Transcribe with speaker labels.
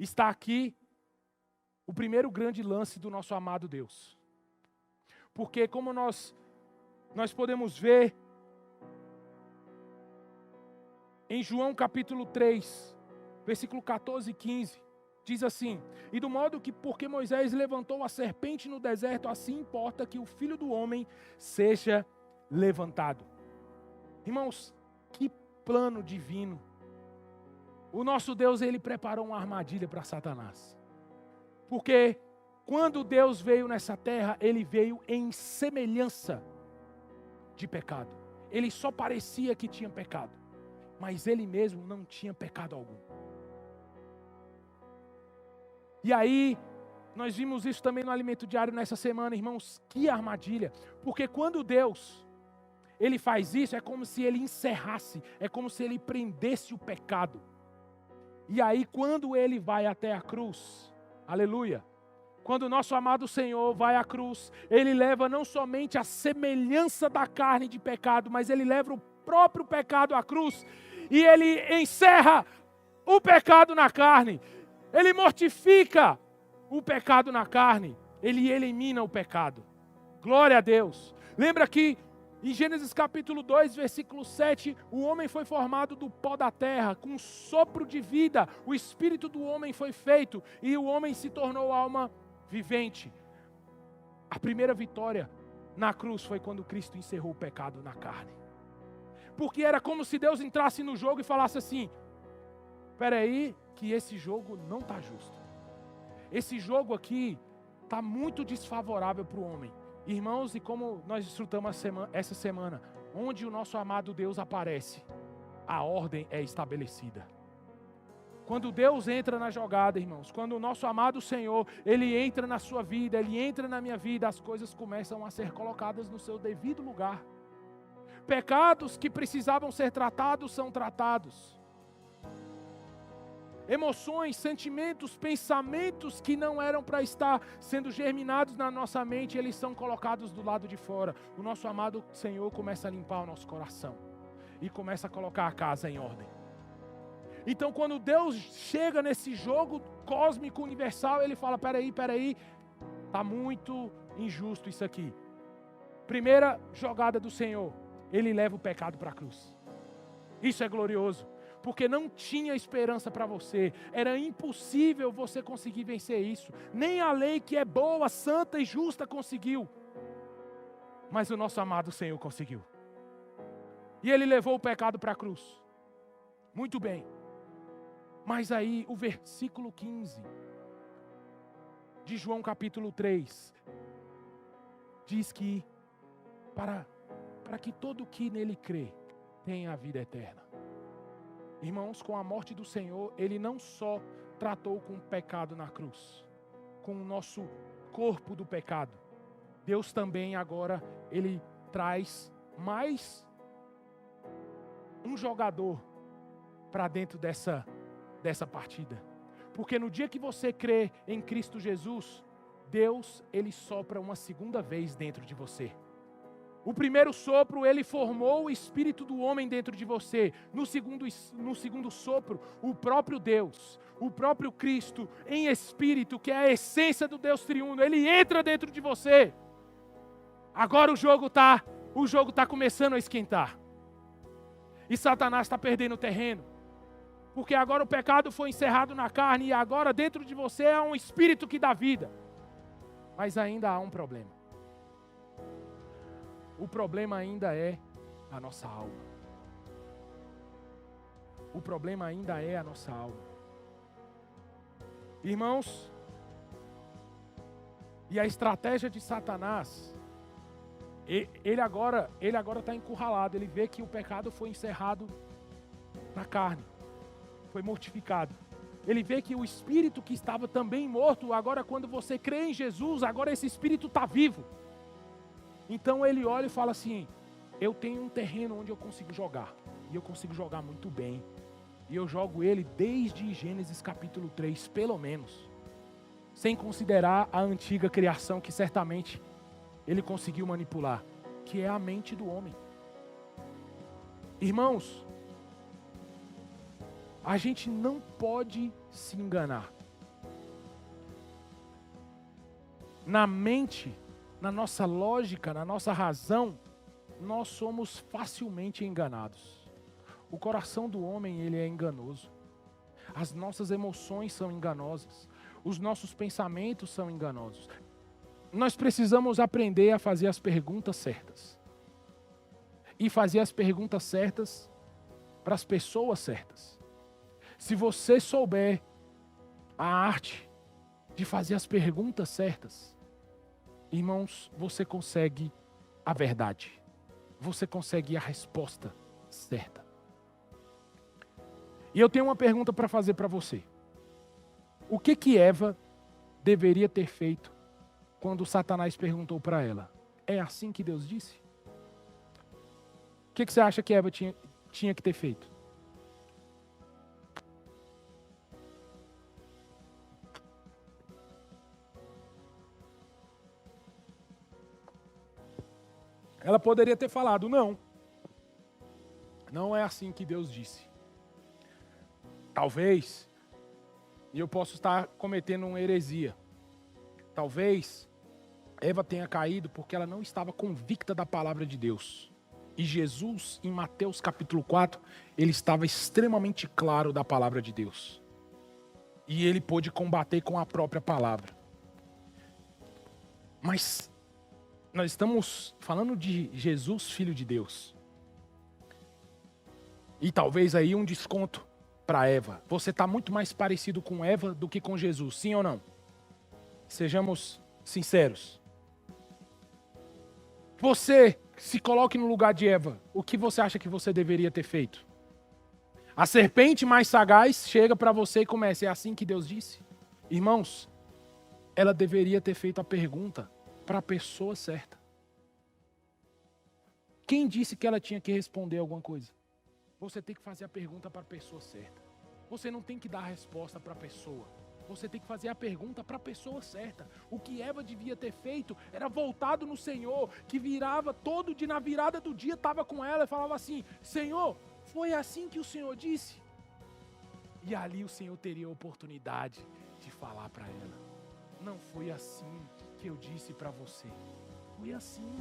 Speaker 1: está aqui o primeiro grande lance do nosso amado Deus. Porque como nós podemos ver em João capítulo 3, versículo 14 e 15, diz assim: e do modo que porque Moisés levantou a serpente no deserto, assim importa que o Filho do Homem seja levantado. Irmãos, que plano divino. O nosso Deus, ele preparou uma armadilha para Satanás. Porque quando Deus veio nessa terra, ele veio em semelhança de pecado. Ele só parecia que tinha pecado, mas ele mesmo não tinha pecado algum. E aí, nós vimos isso também no Alimento Diário nessa semana, irmãos, que armadilha. Porque quando Deus, ele faz isso, é como se ele encerrasse, é como se ele prendesse o pecado. E aí, quando ele vai até a cruz, aleluia, quando o nosso amado Senhor vai à cruz, ele leva não somente a semelhança da carne de pecado, mas ele leva o próprio pecado à cruz, e ele encerra o pecado na carne, ele mortifica o pecado na carne, ele elimina o pecado. Glória a Deus. Lembra que em Gênesis capítulo 2, versículo 7, o homem foi formado do pó da terra, com um sopro de vida, o espírito do homem foi feito, e o homem se tornou alma vivente. A primeira vitória na cruz foi quando Cristo encerrou o pecado na carne. Porque era como se Deus entrasse no jogo e falasse assim: espera aí, que esse jogo não está justo. Esse jogo aqui está muito desfavorável para o homem. Irmãos, e como nós desfrutamos essa semana, onde o nosso amado Deus aparece, a ordem é estabelecida. Quando Deus entra na jogada, irmãos, quando o nosso amado Senhor, ele entra na sua vida, ele entra na minha vida, as coisas começam a ser colocadas no seu devido lugar. Pecados que precisavam ser tratados são tratados. Emoções, sentimentos, pensamentos que não eram para estar sendo germinados na nossa mente, eles são colocados do lado de fora. O nosso amado Senhor começa a limpar o nosso coração e começa a colocar a casa em ordem. Então, quando Deus chega nesse jogo cósmico universal, ele fala: peraí, está muito injusto isso aqui. Primeira jogada do Senhor, ele leva o pecado para a cruz. Isso é glorioso. Porque não tinha esperança para você, era impossível você conseguir vencer isso, nem a lei que é boa, santa e justa conseguiu, mas o nosso amado Senhor conseguiu, e Ele levou o pecado para a cruz. Muito bem, mas aí o versículo 15 de João capítulo 3, diz que para que todo que nele crê tenha a vida eterna. Irmãos, com a morte do Senhor, Ele não só tratou com o pecado na cruz, com o nosso corpo do pecado. Deus também agora, Ele traz mais um jogador para dentro dessa partida. Porque no dia que você crê em Cristo Jesus, Deus, Ele sopra uma segunda vez dentro de você. O primeiro sopro, ele formou o espírito do homem dentro de você. No segundo sopro, o próprio Deus, o próprio Cristo em espírito, que é a essência do Deus triuno, ele entra dentro de você. Agora o jogo está começando a esquentar. E Satanás está perdendo o terreno. Porque agora o pecado foi encerrado na carne e agora dentro de você há um espírito que dá vida. Mas ainda há um problema. O problema ainda é a nossa alma. O problema ainda é a nossa alma. Irmãos, e a estratégia de Satanás, ele agora está encurralado. Ele vê que o pecado foi encerrado na carne, foi mortificado. Ele vê que o espírito que estava também morto, agora quando você crê em Jesus, agora esse espírito está vivo. Então ele olha e fala assim: eu tenho um terreno onde eu consigo jogar, e eu consigo jogar muito bem, e eu jogo ele desde Gênesis capítulo 3, pelo menos, sem considerar a antiga criação que certamente ele conseguiu manipular, que é a mente do homem. Irmãos, a gente não pode se enganar. na mente, na nossa lógica, na nossa razão, nós somos facilmente enganados. O coração do homem, ele é enganoso. As nossas emoções são enganosas. Os nossos pensamentos são enganosos. Nós precisamos aprender a fazer as perguntas certas. E fazer as perguntas certas para as pessoas certas. Se você souber a arte de fazer as perguntas certas, irmãos, você consegue a verdade. Você consegue a resposta certa. E eu tenho uma pergunta para fazer para você. O que Eva deveria ter feito quando Satanás perguntou para ela? É assim que Deus disse? O que você acha que Eva tinha que ter feito? Ela poderia ter falado, não. Não é assim que Deus disse. Talvez, e eu posso estar cometendo uma heresia, talvez Eva tenha caído porque ela não estava convicta da palavra de Deus. E Jesus, em Mateus capítulo 4, ele estava extremamente claro da palavra de Deus. E ele pôde combater com a própria palavra. Mas nós estamos falando de Jesus, Filho de Deus. E talvez aí um desconto para Eva. Você está muito mais parecido com Eva do que com Jesus, sim ou não? Sejamos sinceros. Você se coloque no lugar de Eva. O que você acha que você deveria ter feito? A serpente mais sagaz chega para você e começa, é assim que Deus disse? Irmãos, ela deveria ter feito a pergunta para a pessoa certa. Quem disse que ela tinha que responder alguma coisa? Você tem que fazer a pergunta para a pessoa certa. Você não tem que dar a resposta para a pessoa. Você tem que fazer a pergunta para a pessoa certa. O que Eva devia ter feito era voltado no Senhor, que virava todo dia, na virada do dia, estava com ela e falava assim, Senhor, foi assim que o Senhor disse? E ali o Senhor teria a oportunidade de falar para ela. Não foi assim que eu disse para você. Foi assim.